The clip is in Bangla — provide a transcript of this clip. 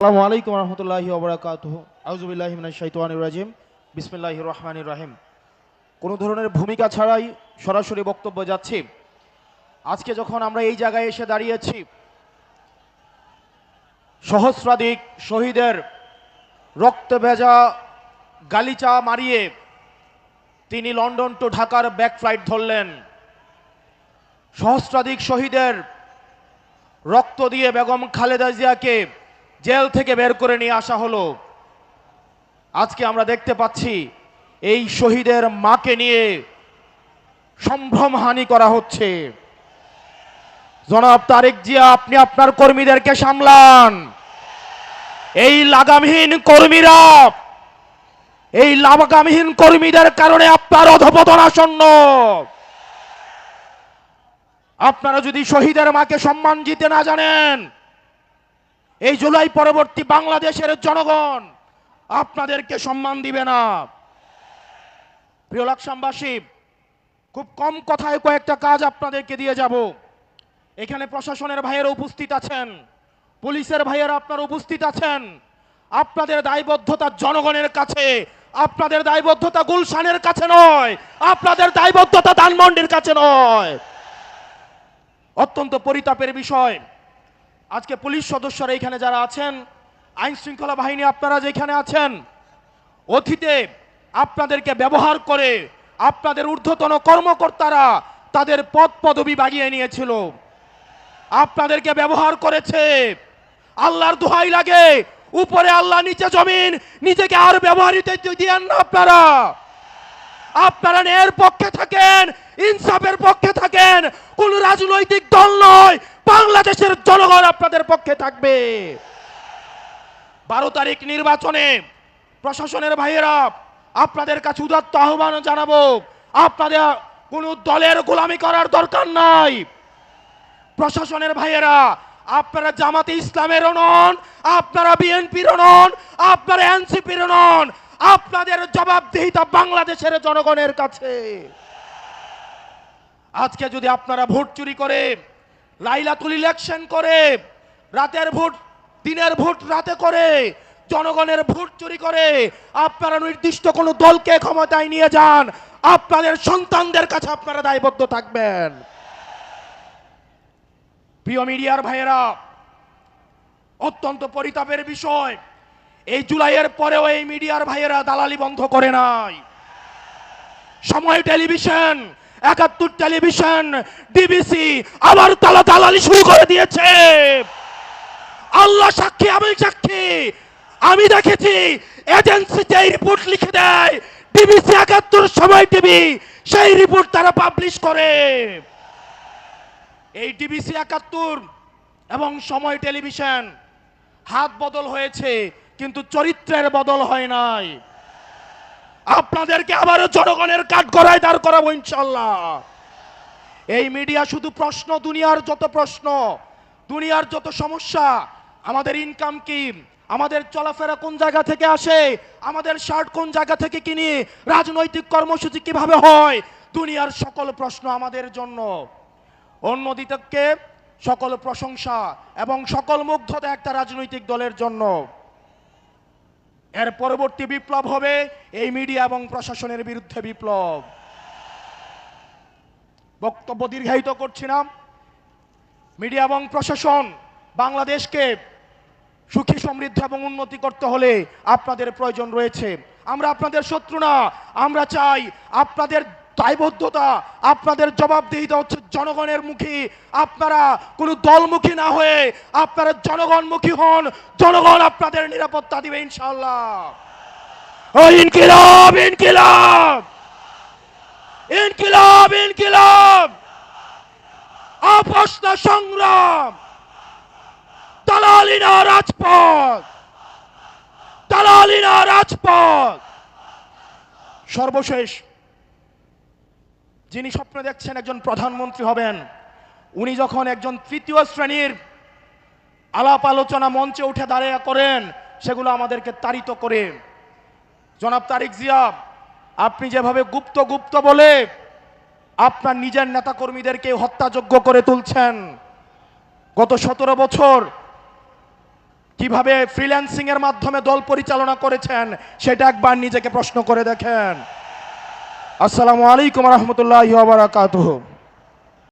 আসসালামু আলাইকুম রহমতুল্লাহি ওয়া বারাকাতুহু। আউযু বিল্লাহি মিনাশ শাইতানির রাজিম। বিসমিল্লাহির রহমানির রহিম। কোনো ধরনের ভূমিকা ছাড়াই সরাসরি বক্তব্য যাচ্ছি। আজকে যখন আমরা এই জায়গায় এসে দাঁড়িয়েছি, সহস্রাধিক শহীদের রক্তে ভেজা গালিচা মারিয়ে তিনি লন্ডন টু ঢাকার ব্যাক ফ্লাইট ধরলেন। সহস্রাধিক শহীদের রক্ত দিয়ে বেগম খালেদা জিয়াকে জেল থেকে বের করে নিয়ে আসা হলো। আজকে আমরা দেখতে পাচ্ছি এই শহীদের মাকে নিয়ে সম্ভ্রমহানি করা হচ্ছে। জনাব তারেক জিয়া, আপনি আপনার কর্মীদেরকে সামলান। এই লাগামহীন কর্মীদের কারণে আপনার অধঃপতন আসন্ন। আপনারা যদি শহীদের মাকে সম্মান দিতে না জানেন, এই জুলাই পরবর্তী বাংলাদেশের জনগণ আপনাদেরকে সম্মান দিবে না। প্রিয় লাকসামবাসী, খুব কম কথায় কয়েকটা কাজ আপনাদেরকে দিয়ে যাব। এখানে প্রশাসনের ভাইয়েরা উপস্থিত আছেন, পুলিশের ভাইয়েরা আপনারা উপস্থিত আছেন। আপনাদের দায়বদ্ধতা জনগণের কাছে, আপনাদের দায়বদ্ধতা গুলশানের কাছে নয়, আপনাদের দায়বদ্ধতা ধানমন্ডির কাছে নয়। অত্যন্ত পরিতাপের বিষয়, আজকে পুলিশ সদস্যরা এখানে যারা আছেন, আইন শৃঙ্খলা বাহিনী আপনারা যেখানে আছেন, অতীতে আপনাদেরকে ব্যবহার করে আপনাদের ঊর্ধ্বতন কর্মকর্তারা তাদের পদ পদবি বাগিয়ে নিয়েছিল, আপনাদেরকে ব্যবহার করেছে। আল্লাহর দোহাই লাগে, উপরে আল্লাহ নিচে জমিন, নিজেকে আর ব্যবহৃত দিয়েন না। আপনারা ন্যায়ের পক্ষে থাকেন, ইনসাফের পক্ষে থাকেন। কোন রাজনৈতিক দল নয়, বাংলাদেশের জনগণ আপনাদের পক্ষে থাকবে। 12 তারিখ নির্বাচনে প্রশাসনের ভাইয়েরা আপনাদের কাছে উদাত্ত আহ্বান জানাবো, আপনাদের কোন দলের গোলামি করার দরকার নাই। প্রশাসনের ভাইয়েরা, আপনারা জামাতে ইসলামেরও নন, আপনারা বিএনপিরও নন, আপনারা এনসিপিরও নন। আপনাদের জবাবদিহিতা বাংলাদেশের জনগণের কাছে। আজকে যদি আপনারা ভোট চুরি করে, লাইলাতুল ইলেকশন করে, রাতের ভোট দিনের ভোট রাতে করে, জনগণের ভোট চুরি করে আপনারা নির্দিষ্ট কোনো দলকে ক্ষমতায় নিয়ে যান, আপনাদের সন্তানদের কাছে আপনারা দায়বদ্ধ থাকবেন। প্রিয় মিডিয়ার ভাইয়েরা, অত্যন্ত পরিতাপের বিষয়, এই জুলাইয়ের পরেও এই মিডিয়ার ভাইয়েরা দালালি বন্ধ করে নাই। সময় টেলিভিশন, 71 টেলিভিশন, ডিবিসি আবার দালালি শুরু করে দিয়েছে। আল্লাহ সাক্ষী, আমি সাক্ষী, আমি দেখেছি এজেন্সিতে এই রিপোর্ট লিখে দেয়, ডিবিসি 71, সময় টিভি সেই রিপোর্ট তারা পাবলিশ করে। এই ডিবিসি 71 এবং সময় টেলিভিশন হাত বদল হয়েছে, কিন্তু চরিত্রের বদল হয় নাই। আপনাদেরকে আবারও জনগণের কাঠগড়ায় দাঁড় করাবো ইনশাল্লাহ। এই মিডিয়া শুধু প্রশ্ন, দুনিয়ার যত প্রশ্ন, দুনিয়ার যত সমস্যা, আমাদের ইনকাম কি, আমাদের চলাফেরা কোন জায়গা থেকে আসে, আমাদের শার্ট কোন জায়গা থেকে কিনি, রাজনৈতিক কর্মসূচি কিভাবে হয়, দুনিয়ার সকল প্রশ্ন আমাদের জন্য। অন্যদিকে সকল প্রশংসা এবং সকল মুগ্ধতা একটা রাজনৈতিক দলের জন্য। এর পরবর্তী বিপ্লব হবে এই মিডিয়া এবং প্রশাসনের বিরুদ্ধে বিপ্লব। বক্তব্য দীর্ঘায়িত করছি না। মিডিয়া এবং প্রশাসন, বাংলাদেশকে সুখী, সমৃদ্ধ এবং উন্নতি করতে হলে আপনাদের প্রয়োজন রয়েছে। আমরা আপনাদের শত্রু না, আমরা চাই আপনাদের দায়বদ্ধতা, আপনাদের জবাবদিহিতা হচ্ছে জনগণের মুখী। আপনারা কোনো দলমুখী না হয়ে আপনারা জনগণমুখী হন, জনগণ আপনাদের নিরাপত্তা দিবে ইনশাআল্লাহ। ও ইনকিলাব, ইনকিলাব, ইনকিলাব, ইনকিলাব, আপোষ না সংগ্রাম, দালালি না রাজপথ, দালালি না রাজপথ। সর্বশেষ, যিনি স্বপ্ন দেখছেন একজন প্রধানমন্ত্রী হবেন, উনি যখন একজন তৃতীয় শ্রেণীর আলাপ আলোচনা মঞ্চে উঠে দাঁড়িয়ে করেন, সেগুলো আমাদেরকে তাড়িত করে। জনাব তারেক জিয়া, আপনি যেভাবে গুপ্ত গুপ্ত বলে আপনার নিজের নেতাকর্মীদেরকে হত্যাযোগ্য করে তুলছেন, গত 17 বছর কিভাবে ফ্রিল্যান্সিং এর মাধ্যমে দল পরিচালনা করেছেন সেটা একবার নিজেকে প্রশ্ন করে দেখেন। আসসালামু আলাইকুম রহমতুল্লাহি ওয়া বারাকাতুহু।